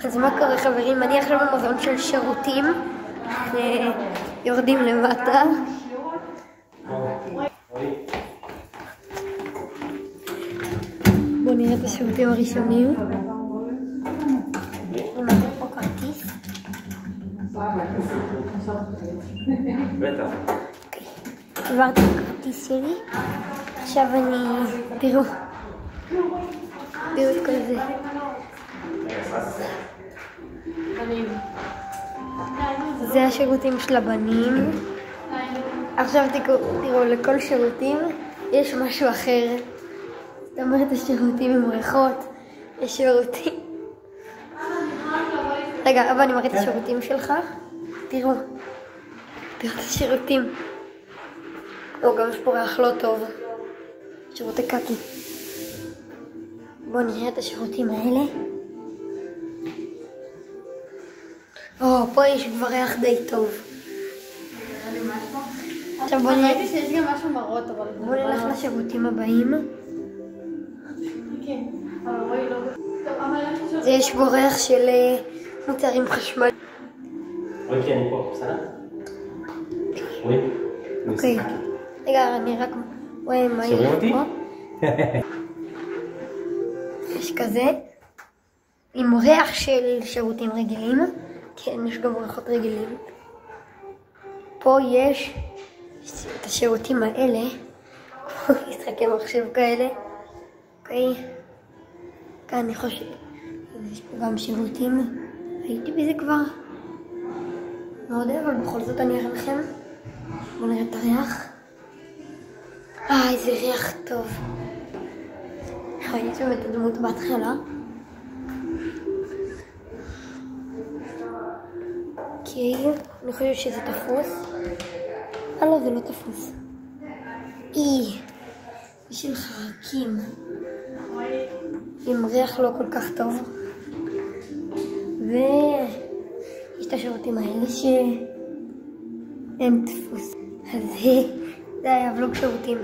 אז מה קורה חברים? אני עכשיו במוזיאון של שירותים, יורדים למטה. בואו נראה את השירותים הראשונים. למטה פה כרטיס. בטח. עברתי את הכרטיס שלי. עכשיו תראו את כל זה. זה השירותים של הבנים. עכשיו תראו, לכל שירותים יש משהו אחר. זאת אומרת, השירותים עם ריחות, יש שירותים. רגע, אבא, אני מראה את השירותים שלך. תראו את השירותים. גם יש פה ריח לא טוב. שירותי קקי. בואו נראה את השירותים האלה. פה יש כבר ריח די טוב. עכשיו בואו נראה. ראיתי שיש גם משהו מרות, אבל... בואו נלך לשירותים הבאים. כן, אבל רואי לא... יש בו ריח של מוצרים חשמל. אוקיי, אני פה, בסדר? אוקיי. רגע, אני רק רואה מה יש פה. יש כזה. עם ריח של שירותים רגילים. כן, יש גם ריחות רגילים. פה יש את השירותים האלה. משחקי מחשב כאלה. אוקיי. כאן אני חושב. יש פה גם שירותים. הייתי בזה כבר. לא יודע, אבל בכל זאת אני אראה לכם. בואו נראה את הריח. איזה ריח טוב. יש שם את הדמות בהתחלה. אוקיי, אני חושבת שזה תפוס. לא, זה לא תפוס. יש של חרקים. עם ריח לא כל כך טוב. ויש את השירותים האלה שהם תפוס. אז זה היה ולוג שירותים.